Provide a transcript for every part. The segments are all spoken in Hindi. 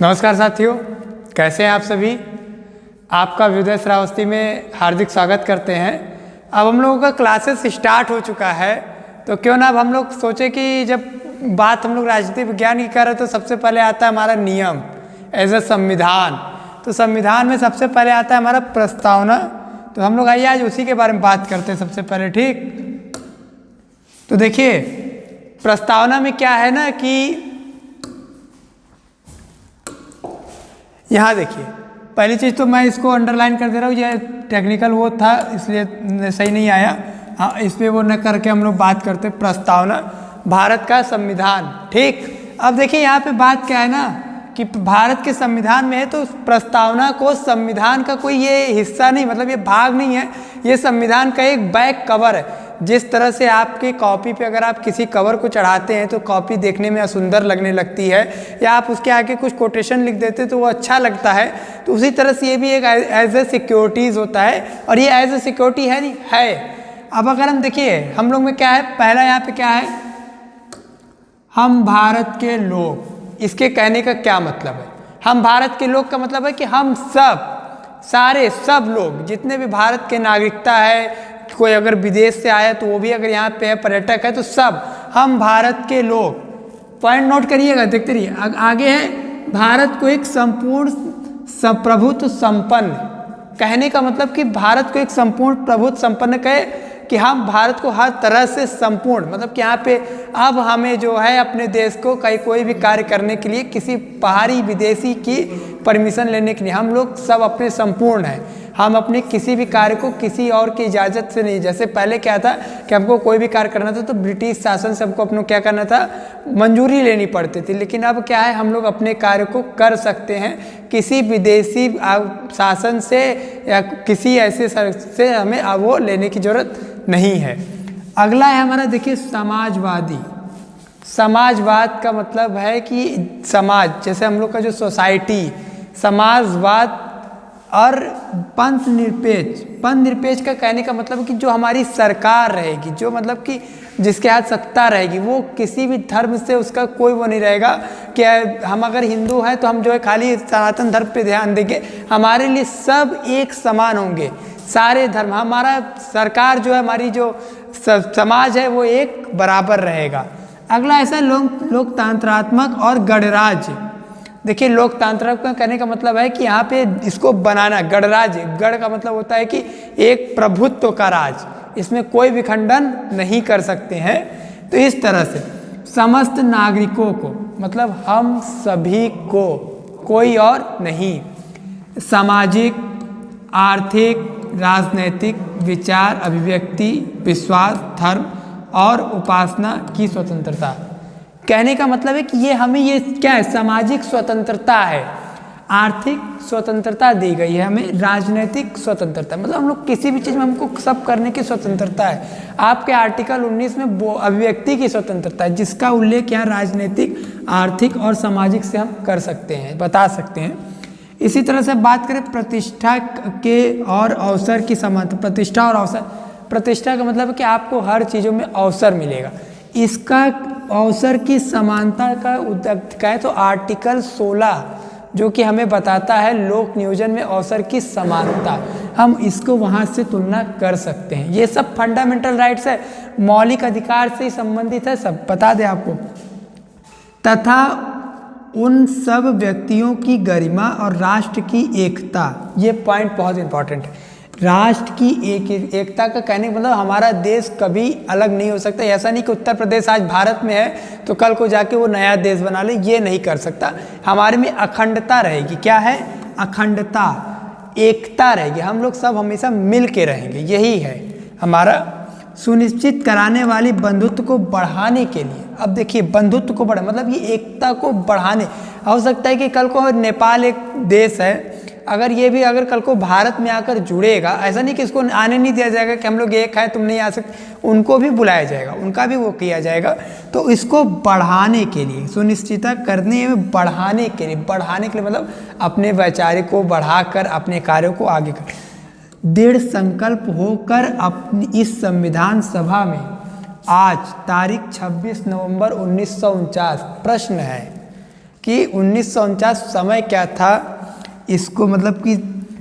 नमस्कार साथियों, कैसे हैं आप सभी। आपका विद्या श्रावस्ती में हार्दिक स्वागत करते हैं। अब हम लोगों का क्लासेस स्टार्ट हो चुका है, तो क्यों ना अब हम लोग सोचे कि जब बात हम लोग राजनीति विज्ञान की कर रहे हैं तो सबसे पहले आता है हमारा नियम एज ए संविधान। तो संविधान में सबसे पहले आता है हमारा प्रस्तावना। तो हम लोग आइए आज उसी के बारे में बात करते हैं सबसे पहले, ठीक। तो देखिए प्रस्तावना में क्या है ना कि यहाँ देखिए पहली चीज़ तो मैं इसको अंडरलाइन कर दे रहा हूँ, ये टेक्निकल वो था इसलिए सही नहीं आया। हाँ, इस पर वो न करके हम लोग बात करते प्रस्तावना, भारत का संविधान, ठीक। अब देखिए यहाँ पे बात क्या है ना कि भारत के संविधान में है तो प्रस्तावना को संविधान का कोई ये हिस्सा नहीं, मतलब ये भाग नहीं है, ये संविधान का एक बैक कवर है। जिस तरह से आपकी कॉपी पे अगर आप किसी कवर को चढ़ाते हैं तो कॉपी देखने में असुंदर लगने लगती है, या आप उसके आगे कुछ कोटेशन लिख देते तो वो अच्छा लगता है, तो उसी तरह से ये भी एक एज ए सिक्योरिटीज़ होता है, और ये एज ए सिक्योरिटी है नहीं है। अब अगर हम देखिए हम लोग में क्या है, पहला यहाँ पे क्या है, हम भारत के लोग। इसके कहने का क्या मतलब है, हम भारत के लोग का मतलब है कि हम सब लोग जितने भी भारत के नागरिकता है, कोई अगर विदेश से आया तो वो भी अगर यहाँ पे है, पर्यटक है, तो सब हम भारत के लोग। पॉइंट नोट करिएगा, देखते रहिए। आगे है भारत को एक संपूर्ण प्रभुत्व संपन्न, कहने का मतलब कि भारत को एक संपूर्ण प्रभुत्व संपन्न कहे कि हम भारत को हर तरह से संपूर्ण, मतलब कि यहाँ पे अब हमें जो है अपने देश को कोई भी कार्य करने के लिए किसी बाहरी विदेशी की परमिशन लेने के लिए हम लोग सब अपने संपूर्ण हैं। हम अपने किसी भी कार्य को किसी और की इजाज़त से नहीं, जैसे पहले क्या था कि हमको कोई भी कार्य करना था तो ब्रिटिश शासन से हमको अपना क्या करना था, मंजूरी लेनी पड़ती थी। लेकिन अब क्या है, हम लोग अपने कार्य को कर सकते हैं, किसी विदेशी शासन से या किसी ऐसे से हमें अब वो लेने की ज़रूरत नहीं है। अगला है हमारा, देखिए समाजवादी। समाजवाद का मतलब है कि समाज, जैसे हम लोग का जो सोसाइटी, समाजवाद और पंथ निरपेक्ष का कहने का मतलब है कि जो हमारी सरकार रहेगी, जो मतलब कि जिसके हाथ सत्ता रहेगी, वो किसी भी धर्म से उसका कोई वो नहीं रहेगा कि हम अगर हिंदू हैं तो हम जो है खाली सनातन धर्म पे ध्यान देंगे। हमारे लिए सब एक समान होंगे, सारे धर्म। हमारा सरकार जो है, हमारी जो समाज है वो एक बराबर रहेगा। अगला ऐसा लोकतंत्रात्मक और गणराज्य। देखिए लोकतांत्रिक का कहने का मतलब है कि यहाँ पे इसको बनाना, गणराज्य, गण का मतलब होता है कि एक प्रभुत्व का राज, इसमें कोई विखंडन नहीं कर सकते हैं। तो इस तरह से समस्त नागरिकों को, मतलब हम सभी को, कोई और नहीं, सामाजिक, आर्थिक, राजनैतिक, विचार, अभिव्यक्ति, विश्वास, धर्म और उपासना की स्वतंत्रता। कहने का मतलब है कि ये हमें ये क्या है, सामाजिक स्वतंत्रता है, आर्थिक स्वतंत्रता दी गई है हमें, राजनीतिक स्वतंत्रता, मतलब हम लोग किसी भी चीज़ में हमको सब करने की स्वतंत्रता है। आपके आर्टिकल 19 में वो अभिव्यक्ति की स्वतंत्रता है, जिसका उल्लेख यहाँ राजनीतिक, आर्थिक और सामाजिक से हम कर सकते हैं, बता सकते हैं। इसी तरह से बात करें प्रतिष्ठा के और अवसर की समानता। प्रतिष्ठा और अवसर, प्रतिष्ठा का मतलब है कि आपको हर चीज़ों में अवसर मिलेगा, इसका अवसर की समानता का उद्देश्य है तो आर्टिकल 16 जो कि हमें बताता है लोक नियोजन में अवसर की समानता, हम इसको वहाँ से तुलना कर सकते हैं। ये सब फंडामेंटल राइट्स है, मौलिक अधिकार से ही संबंधित है, सब बता दें आपको। तथा उन सब व्यक्तियों की गरिमा और राष्ट्र की एकता, ये पॉइंट बहुत इंपॉर्टेंट है। राष्ट्र की एकता का कहने का मतलब हमारा देश कभी अलग नहीं हो सकता। ऐसा नहीं कि उत्तर प्रदेश आज भारत में है तो कल को जाके वो नया देश बना ले, ये नहीं कर सकता। हमारे में अखंडता रहेगी। क्या है? अखंडता, एकता रहेगी, हम लोग सब हमेशा मिल के रहेंगे, यही है हमारा। सुनिश्चित कराने वाली बंधुत्व को बढ़ाने के लिए, अब देखिए बंधुत्व को बढ़ा मतलब ये एकता को बढ़ाने, हो सकता है कि कल को नेपाल एक देश है, अगर ये भी अगर कल को भारत में आकर जुड़ेगा, ऐसा नहीं कि इसको आने नहीं दिया जाएगा कि हम लोग एक हैं तुम नहीं आ सकते, उनको भी बुलाया जाएगा, उनका भी वो किया जाएगा। तो इसको बढ़ाने के लिए, सुनिश्चित करने में बढ़ाने के लिए मतलब अपने वैचारिक को बढ़ाकर अपने कार्यों को आगे कर दृढ़ संकल्प होकर अपनी इस संविधान सभा में आज तारीख 26 नवंबर 1949 प्रश्न है कि 1949 समय क्या था इसको, मतलब कि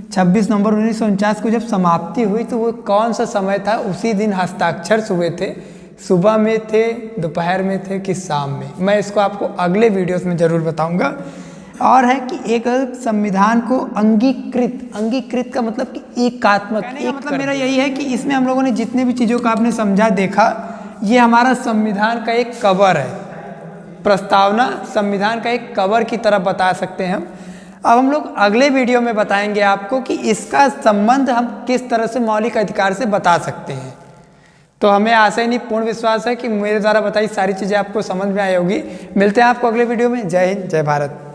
26 नवंबर 1949 को जब समाप्ति हुई तो वो कौन सा समय था, उसी दिन हस्ताक्षर हुए थे, सुबह में थे, दोपहर में थे कि शाम में, मैं इसको आपको अगले वीडियोस में ज़रूर बताऊंगा। और है कि एक संविधान को अंगीकृत का मतलब कि एकात्मक, कहने का मतलब मेरा यही है कि इसमें हम लोगों ने जितने भी चीज़ों का आपने समझा देखा, ये हमारा संविधान का एक कवर है, प्रस्तावना संविधान का एक कवर की तरह बता सकते हैं हम। अब हम लोग अगले वीडियो में बताएंगे आपको कि इसका संबंध हम किस तरह से मौलिक अधिकार से बता सकते हैं। तो हमें आशा ही नहीं, पूर्ण विश्वास है कि मेरे द्वारा बताई सारी चीज़ें आपको समझ में आई होगी। मिलते हैं आपको अगले वीडियो में। जय हिंद, जय भारत।